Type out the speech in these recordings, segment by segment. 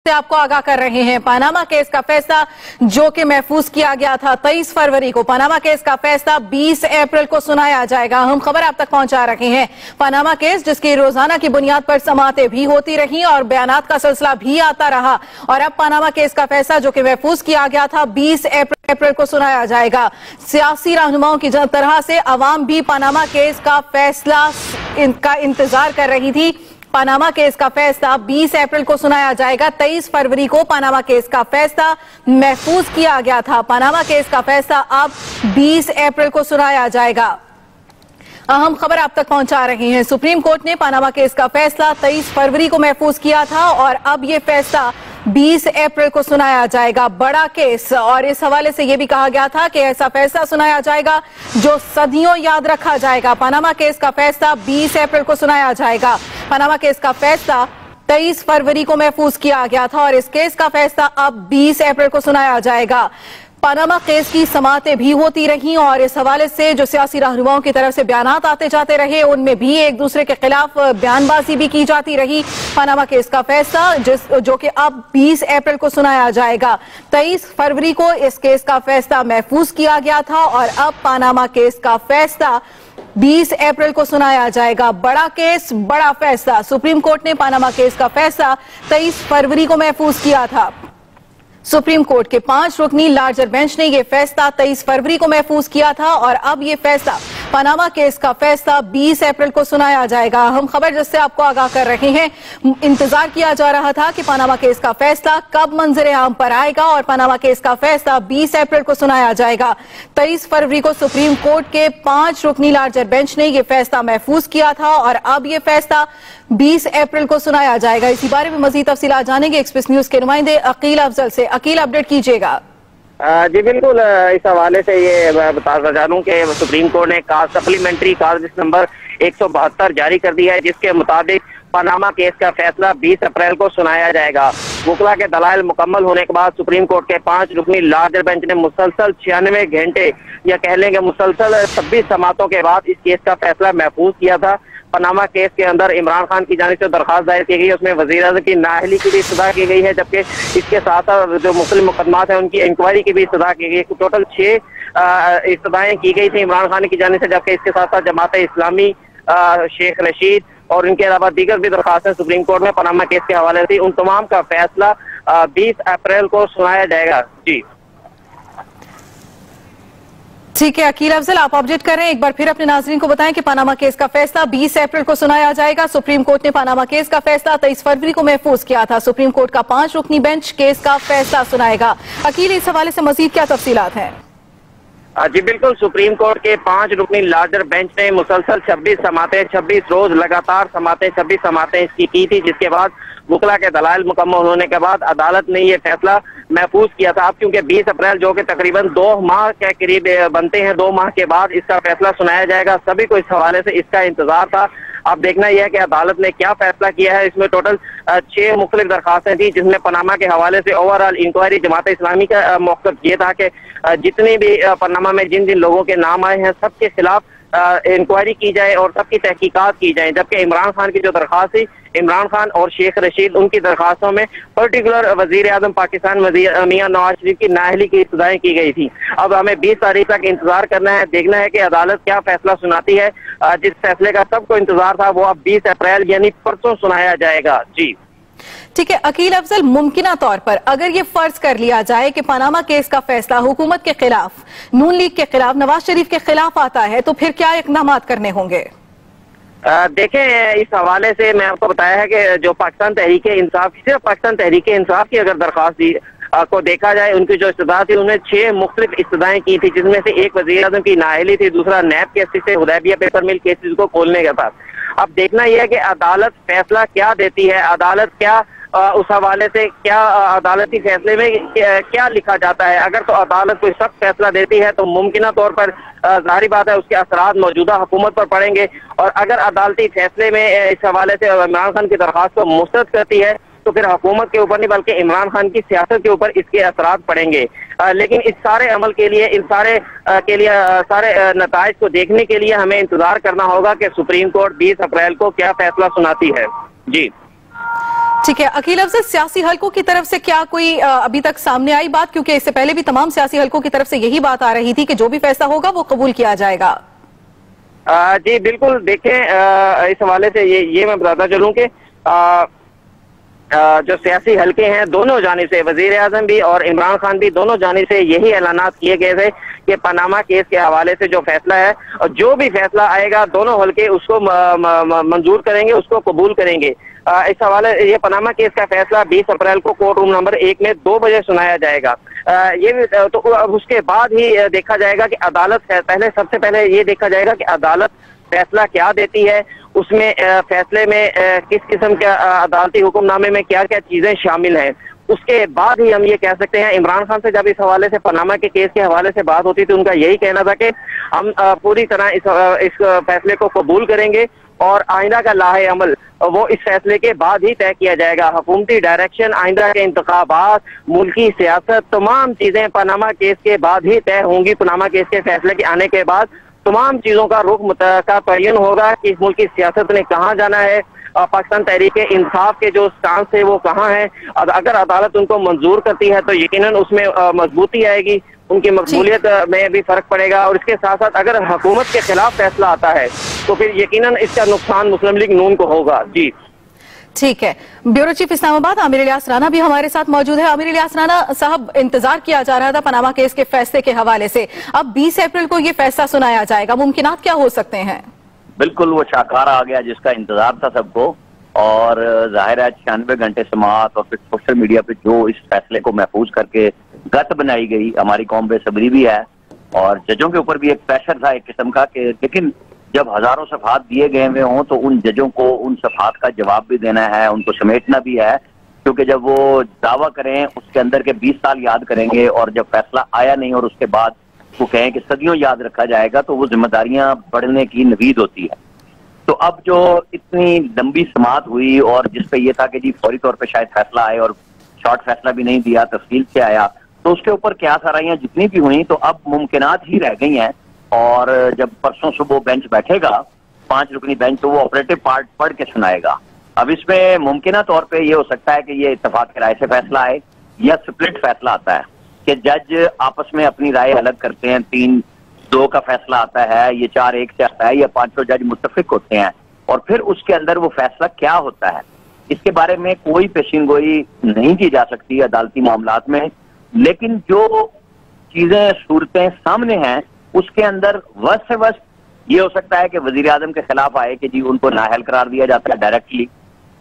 से आपको आगाह कर रहे हैं। पनामा केस का फैसला जो कि महफूज किया गया था 23 फरवरी को, पनामा केस का फैसला 20 अप्रैल को सुनाया जाएगा। हम खबर आप तक पहुंचा रहे हैं। पनामा केस जिसकी रोजाना की बुनियाद पर समातें भी होती रही और बयानात का सिलसिला भी आता रहा, और अब पनामा केस का फैसला जो कि महफूज किया गया था 20 अप्रैल को सुनाया जाएगा। सियासी रहनुमाओं की तरह से अवाम भी पनामा केस का फैसला का इंतजार कर रही थी। पनामा केस का फैसला 20 अप्रैल को सुनाया जाएगा। 23 फरवरी को पनामा केस का फैसला महफूज किया गया था। पनामा केस का फैसला अब 20 अप्रैल को सुनाया जाएगा। अहम खबर आप तक पहुंचा रहे हैं। सुप्रीम कोर्ट ने पनामा केस का फैसला 23 फरवरी को महफूज किया था और अब यह फैसला 20 अप्रैल को सुनाया जाएगा। बड़ा केस, और इस हवाले से यह भी कहा गया था कि ऐसा फैसला सुनाया जाएगा जो सदियों याद रखा जाएगा। पनामा केस का फैसला 20 अप्रैल को सुनाया जाएगा। पनामा केस का फैसला 23 फरवरी को महफूज किया गया था और इस केस का फैसला अब 20 अप्रैल को सुनाया जाएगा। पनामा केस की समातें भी होती रही और इस हवाले से जो सियासी रहनुमाओं की तरफ से बयानात आते जाते रहे, उनमें भी एक दूसरे के खिलाफ बयानबाजी भी की जाती रही। पनामा केस का फैसला जो कि अब 20 अप्रैल को सुनाया जाएगा। 23 फरवरी को इस केस का फैसला महफूज किया गया था और अब पनामा केस का फैसला 20 अप्रैल को सुनाया जाएगा। बड़ा केस, बड़ा फैसला। सुप्रीम कोर्ट ने पनामा केस का फैसला 23 फरवरी को महफूज किया था। सुप्रीम कोर्ट के 5 रुकनी लार्जर बेंच ने यह फैसला 23 फरवरी को महफूज किया था और अब यह फैसला पनामा केस का फैसला 20 अप्रैल को सुनाया जाएगा। हम खबर जिससे आपको आगाह कर रहे हैं, इंतजार किया जा रहा था कि पनामा केस का फैसला कब मंजरे आम पर आएगा और पनामा केस का फैसला 20 अप्रैल को सुनाया जाएगा। 23 फरवरी को सुप्रीम कोर्ट के 5 रुकनी लार्जर बेंच ने यह फैसला महफूज किया था और अब यह फैसला 20 अप्रैल को सुनाया जाएगा। इसी बारे में मजीद तफसीलात जानेंगे एक्सप्रेस न्यूज के नुमाइंदे अकील अफजल से। अकील, अपडेट कीजिएगा। जी बिल्कुल, इस हवाले से ये बताना चाहूँ कि सुप्रीम कोर्ट ने सप्लीमेंट्री कार्ड नंबर 172 जारी कर दिया है, जिसके मुताबिक पनामा केस का फैसला 20 अप्रैल को सुनाया जाएगा। वकला के दलाइल मुकम्मल होने के बाद सुप्रीम कोर्ट के 5 रुकनी लार्जर बेंच ने मुसलसल 96 घंटे या कह लेंगे मुसलसल 26 समातों के बाद इस केस का फैसला महफूज किया था। पनामा केस के अंदर इमरान खान की जानिब से दरखास्त दायर की गई है, उसमें वज़ीर-ए-आज़म की नाअहली की भी इस्तदा की गई है, जबकि इसके साथ साथ जो मुख्तलिफ मुकदमात हैं उनकी इंक्वायरी की भी इस्तदा की गई। टोटल 6 इस्तदाएं की गई थी इमरान खान की जानिब से, जबकि इसके साथ साथ जमात-ए-इस्लामी, शेख रशीद और इनके अलावा दीगर भी दरखास्तें सुप्रीम कोर्ट में पनामा केस के हवाले थी। उन तमाम का फैसला 20 अप्रैल को सुनाया जाएगा। जी ठीक है अकील अफजल, आप अपडेट कर रहे हैं। एक बार फिर अपने नाज़रीन को बताएं कि पनामा केस का फैसला 20 अप्रैल को सुनाया जाएगा। सुप्रीम कोर्ट ने पनामा केस का फैसला 23 फरवरी को महफूज किया था। सुप्रीम कोर्ट का 5 रुकनी बेंच केस का फैसला सुनाएगा। अकील, इस हवाले से मजीद क्या तफसीलात हैं? जी बिल्कुल, सुप्रीम कोर्ट के 5 रुकनी लार्जर बेंच ने मुसलसल 26 समातें, 26 रोज लगातार समातें, 26 समातें इसकी की थी, जिसके बाद वकला के दलाइल मुकम्मल होने के बाद अदालत ने यह फैसला महफूज किया था। अब क्योंकि 20 अप्रैल जो कि तकरीबन 2 माह के करीब बनते हैं, 2 माह के बाद इसका फैसला सुनाया जाएगा। सभी को इस हवाले से इसका इंतजार था। अब देखना यह है कि अदालत ने क्या फैसला किया है। इसमें टोटल 6 मुख्तलिफ दरखास्तें थी, जिसमें पनामा के हवाले से ओवरऑल इंक्वायरी जमात-ए-इस्लामी का मौक़िफ़ ये था कि जितने भी पनामा में जिन जिन लोगों के नाम आए हैं सबके खिलाफ इंक्वायरी की जाए और सबकी तहकीकात की जाए। जबकि इमरान खान की जो दरखास्त थी, इमरान खान और शेख रशीद, उनकी दरखास्तों में पर्टिकुलर वज़ीर-ए-आज़म पाकिस्तान मियां नवाज शरीफ की नाअहली की इस्तदाएं की गई थी। अब हमें 20 तारीख तक इंतजार करना है, देखना है कि अदालत क्या फैसला सुनाती है। जिस फैसले का सबको इंतजार था वो अब 20 अप्रैल यानी परसों सुनाया जाएगा। जी ठीक है अकील अफजल, मुमकिना तौर पर अगर ये फर्ज कर लिया जाए कि पनामा केस का फैसला हुकूमत के खिलाफ, नून लीग के खिलाफ, नवाज शरीफ के खिलाफ आता है, तो फिर क्या इक़दाम करने होंगे? देखें, इस हवाले से मैं आपको बताया है कि जो पाकिस्तान तहरीके इंसाफ, सिर्फ पाकिस्तान तहरीके इंसाफ की अगर दरखास्त को देखा जाए, उनकी जो इस्तदा थी उन्होंने 6 मुख्तलिफ इस्तदाएं की थी, जिसमें से एक वज़ीर-ए-आज़म की नाअहली थी, दूसरा नैब केसेस से हुदैबिया पेपर मिल केसेस को खोलने का था। अब देखना यह है कि अदालत फैसला क्या देती है, अदालत क्या उस हवाले से क्या अदालती फैसले में क्या लिखा जाता है। अगर तो अदालत कोई सख्त फैसला देती है तो मुमकिना तौर पर जाहिर बात है उसके असरात मौजूदा हुकूमत पर पड़ेंगे, और अगर अदालती फैसले में इस हवाले से इमरान खान की दरख्वास्त को मुस्तरद करती है तो फिर हुकूमत के ऊपर नहीं बल्कि इमरान खान की सियासत के ऊपर इसके असरात पड़ेंगे। लेकिन इस सारे अमल के लिए, इन सारे सारे नताइज को देखने के लिए हमें इंतजार करना होगा कि सुप्रीम कोर्ट 20 अप्रैल को क्या फैसला सुनाती है। जी ठीक है अकील अफजल, सियासी हलकों की तरफ से क्या कोई अभी तक सामने आई बात, क्योंकि इससे पहले भी तमाम सियासी हलकों की तरफ से यही बात आ रही थी कि जो भी फैसला होगा वो कबूल किया जाएगा। जी बिल्कुल, देखें इस हवाले से ये मैं बताता चलूं कि जो सियासी हलके हैं दोनों जानिब से, वजीर आजम भी और इमरान खान भी दोनों जानिब से यही ऐलानात किए गए थे कि पनामा केस के हवाले से जो फैसला है और जो भी फैसला आएगा दोनों हलके उसको मंजूर करेंगे, उसको कबूल करेंगे। इस हवाले ये पनामा केस का फैसला 20 अप्रैल को कोर्ट रूम नंबर 1 में 2 बजे सुनाया जाएगा। ये भी तो उसके बाद ही देखा जाएगा कि अदालत सबसे पहले ये देखा जाएगा कि अदालत फैसला क्या देती है, उसमें फैसले में किस किस्म के अदालती हुक्मनामे में क्या क्या चीजें शामिल हैं। उसके बाद ही हम ये कह सकते हैं, इमरान खान से जब इस हवाले से पनामा के केस के हवाले से बात होती थी उनका यही कहना था कि हम पूरी तरह इस फैसले को कबूल करेंगे और आइंदा का लाहे अमल वो इस फैसले के बाद ही तय किया जाएगा। हुकूमती डायरेक्शन, आइंदा के इंतखाबात, मुल्की सियासत, तमाम चीजें पनामा केस के बाद ही तय होंगी। पनामा केस के फैसले के आने के बाद तमाम चीजों का रुख का तयन होगा कि इस मुल्क की सियासत ने कहाँ जाना है, पाकिस्तान तहरीक इंसाफ के जो स्टांस है वो कहाँ है। अगर अदालत उनको मंजूर करती है तो यकीनन उसमें मजबूती आएगी, उनकी मकबूलियत में भी फर्क पड़ेगा। और इसके साथ साथ अगर हुकूमत के खिलाफ फैसला आता है तो फिर यकीनन इसका नुकसान मुस्लिम लीग नून को होगा। जी ठीक है, ब्यूरो चीफ इस्लामाबाद आमिर इलियास राना भी हमारे साथ मौजूद है। आमिर इलियास राना साहब, इंतजार किया जा रहा था पनामा केस के फैसले के हवाले से, अब 20 अप्रैल को ये फैसला सुनाया जाएगा, मुमकिनात क्या हो सकते हैं? बिल्कुल वो शाकार आ गया जिसका इंतजार था सबको, और जाहिर है 96 घंटे समाअत और फिर सोशल मीडिया पे जो इस फैसले को महफूज करके गत बनाई गई, हमारी कौम बेसब्री भी है और जजों के ऊपर भी एक प्रेशर था एक किस्म का कि लेकिन जब हजारों सफात दिए गए हुए हों तो उन जजों को उन सफात का जवाब भी देना है, उनको समेटना भी है, क्योंकि जब वो दावा करें उसके अंदर के 20 साल याद करेंगे और जब फैसला आया नहीं और उसके बाद वो कहें कि सदियों याद रखा जाएगा तो वो जिम्मेदारियां बढ़ने की नवीद होती है। तो अब जो इतनी लंबी समाअत हुई और जिसपे ये था कि जी फौरी तौर पे शायद फैसला आए और शॉर्ट फैसला भी नहीं दिया, तफसील से आया, तो उसके ऊपर क्या साराइयां जितनी भी हुई तो अब मुमकिनात ही रह गई हैं। और जब परसों सुबह बेंच बैठेगा 5 रुकनी बेंच, तो वो ऑपरेटिव पार्ट पढ़ के सुनाएगा। अब इसमें मुमकिना तौर पे ये हो सकता है कि ये इत्तेफाक की राय से फैसला आए या स्प्लिट फैसला आता है कि जज आपस में अपनी राय अलग करते हैं, 3-2 का फैसला आता है, ये 4-1 से आता है, या 5 जज मुत्तफिक होते हैं और फिर उसके अंदर वो फैसला क्या होता है इसके बारे में कोई पेशीनगोई नहीं की जा सकती अदालती मामलात में। लेकिन जो चीजें सूरतें सामने हैं उसके अंदर वस्त से वस्त ये हो सकता है कि वजीर आजम के खिलाफ आए कि जी उनको नाअहल करार दिया जाता है डायरेक्टली।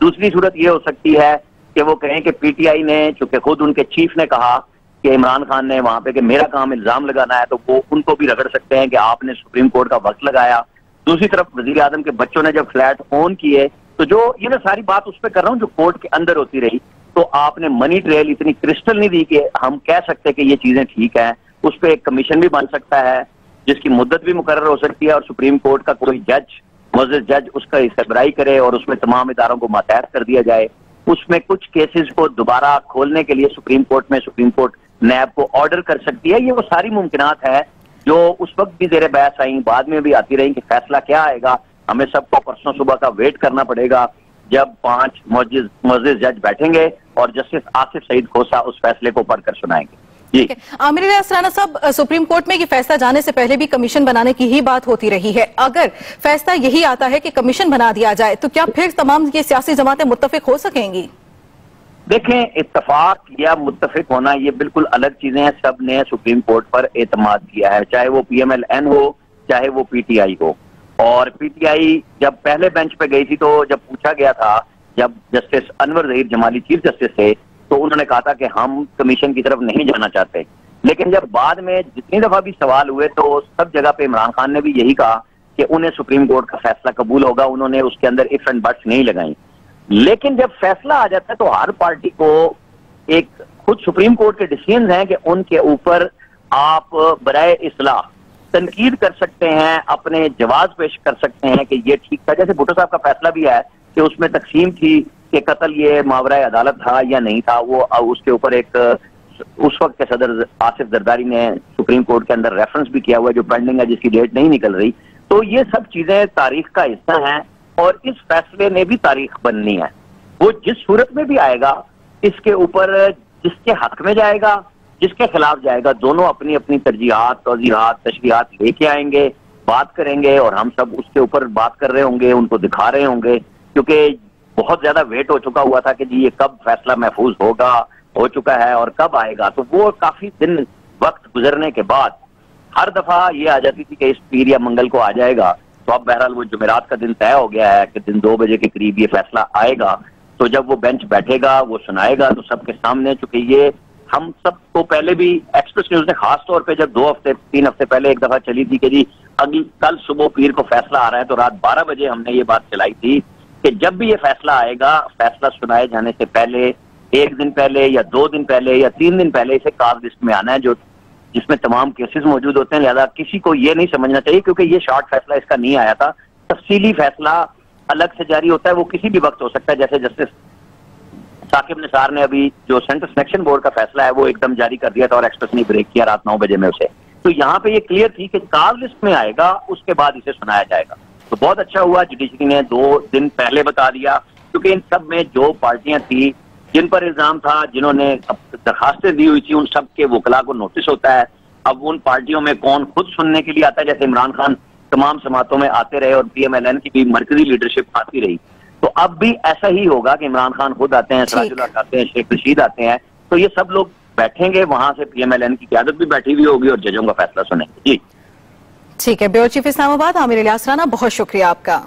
दूसरी सूरत ये हो सकती है कि वो कहें कि पीटीआई ने, चूंकि खुद उनके चीफ ने कहा कि इमरान खान ने वहां पे कि मेरा काम इल्जाम लगाना है, तो वो उनको भी रगड़ सकते हैं कि आपने सुप्रीम कोर्ट का वक्त लगाया। दूसरी तरफ वजीर आजम के बच्चों ने जब फ्लैट ऑन किए, तो जो ये मैं सारी बात उस पर कर रहा हूँ जो कोर्ट के अंदर होती रही, तो आपने मनी ट्रेल इतनी क्रिस्टल नहीं दी कि हम कह सकते कि ये चीजें ठीक है। उस पर एक कमीशन भी बन सकता है जिसकी मुद्दत भी मुकर्रर हो सकती है और सुप्रीम कोर्ट का कोई जज, मुअज़्ज़िज़ जज उसका सरबराही करे और उसमें तमाम इदारों को मातहत कर दिया जाए। उसमें कुछ केसेस को दोबारा खोलने के लिए सुप्रीम कोर्ट नैब को ऑर्डर कर सकती है। ये वो सारी मुमकिनात है जो उस वक्त भी ज़ेरे बहस आई, बाद में भी आती रही कि फैसला क्या आएगा। हमें सबको परसों सुबह का वेट करना पड़ेगा जब 5 मुअज़्ज़िज़ जज बैठेंगे और जस्टिस आसिफ सईद खोसा उस फैसले को पढ़कर सुनाएंगे। जी आमिर इलियास राना साहब, सुप्रीम कोर्ट में ये फैसला जाने से पहले भी कमीशन बनाने की ही बात होती रही है। अगर फैसला यही आता है कि कमीशन बना दिया जाए तो क्या फिर तमाम ये सियासी जमातें मुत्तफिक हो सकेंगी? देखें, इत्तफाक या मुत्तफिक होना ये बिल्कुल अलग चीजें हैं। सब ने सुप्रीम कोर्ट पर एतमाद किया है, चाहे वो PMLN हो चाहे वो PTI हो। और PTI जब पहले बेंच पे गई थी तो जब पूछा गया था, जब justice Anwar Zaheer Jamali chief justice थे, तो उन्होंने कहा था कि हम कमीशन की तरफ नहीं जाना चाहते। लेकिन जब बाद में जितनी दफा भी सवाल हुए तो सब जगह पे इमरान खान ने भी यही कहा कि उन्हें सुप्रीम कोर्ट का फैसला कबूल होगा। उन्होंने उसके अंदर इफ एंड बट्स नहीं लगाई। लेकिन जब फैसला आ जाता है तो हर पार्टी को एक खुद सुप्रीम कोर्ट के डिसीजन हैं कि उनके ऊपर आप बराए इस्लाह तनकीद कर सकते हैं, अपने जवाब पेश कर सकते हैं कि ये ठीक था। जैसे भुट्टो साहब का फैसला भी है कि उसमें तकसीम थी कि कत्ल ये मावराए अदालत था या नहीं था। वो उसके ऊपर एक उस वक्त के सदर आसिफ जरदारी ने सुप्रीम कोर्ट के अंदर रेफरेंस भी किया हुआ है जो पेंडिंग है, जिसकी डेट नहीं निकल रही। तो ये सब चीजें तारीख का हिस्सा हैं और इस फैसले ने भी तारीख बननी है। वो जिस सूरत में भी आएगा, इसके ऊपर जिसके हक में जाएगा, जिसके खिलाफ जाएगा, दोनों अपनी अपनी तरजीहात, तौजीहात, तशरीहात लेके आएंगे, बात करेंगे और हम सब उसके ऊपर बात कर रहे होंगे, उनको दिखा रहे होंगे, क्योंकि बहुत ज्यादा वेट हो चुका हुआ था कि जी ये कब फैसला महफूज होगा, हो चुका है और कब आएगा। तो वो काफी दिन वक्त गुजरने के बाद हर दफा ये आ जाती थी कि इस पीर या मंगल को आ जाएगा। तो अब बहरहाल वो जुमेरात का दिन तय हो गया है कि दिन 2 बजे के करीब ये फैसला आएगा। तो जब वो बेंच बैठेगा, वो सुनाएगा, तो सबके सामने, चूंकि ये हम सबको पहले भी एक्सप्रेस न्यूज ने खास तौर पे जब 2-3 हफ्ते पहले एक दफा चली थी कि जी अगली कल सुबह पीर को फैसला आ रहा है, तो रात 12 बजे हमने ये बात चलाई थी कि जब भी ये फैसला आएगा, फैसला सुनाए जाने से पहले 1 दिन पहले या 2 दिन पहले या 3 दिन पहले इसे कॉल लिस्ट में आना है, जो जिसमें तमाम केसेस मौजूद होते हैं। लिहाजा किसी को ये नहीं समझना चाहिए क्योंकि ये शॉर्ट फैसला इसका नहीं आया था। तफसीली फैसला अलग से जारी होता है, वो किसी भी वक्त हो सकता है। जैसे जस्टिस साकिब निसार ने अभी जो सेंट्रल सिलेक्शन बोर्ड का फैसला है वो एकदम जारी कर दिया था और एक्सप्रेस ने ब्रेक किया रात 9 बजे में उसे। तो यहाँ पे ये क्लियर थी कि कॉल लिस्ट में आएगा, उसके बाद इसे सुनाया जाएगा। तो बहुत अच्छा हुआ जुडिशरी ने 2 दिन पहले बता दिया, क्योंकि इन सब में जो पार्टियां थी, जिन पर इल्जाम था, जिन्होंने दरखास्तें दी हुई थी, उन सब के वकला को नोटिस होता है। अब उन पार्टियों में कौन खुद सुनने के लिए आता है, जैसे इमरान खान तमाम समातों में आते रहे और PMLN की भी मरकजी लीडरशिप आती रही, तो अब भी ऐसा ही होगा कि इमरान खान खुद आते हैं, सराजुल हक आते हैं, शेख रशीद आते हैं। तो ये सब लोग बैठेंगे, वहां से PMLN की क़यादत भी बैठी हुई होगी और जजों का फैसला सुनेंगे। जी ठीक है। ब्यूरो चीफ इस्लामाबाद आमिर इलियास राना, बहुत शुक्रिया आपका।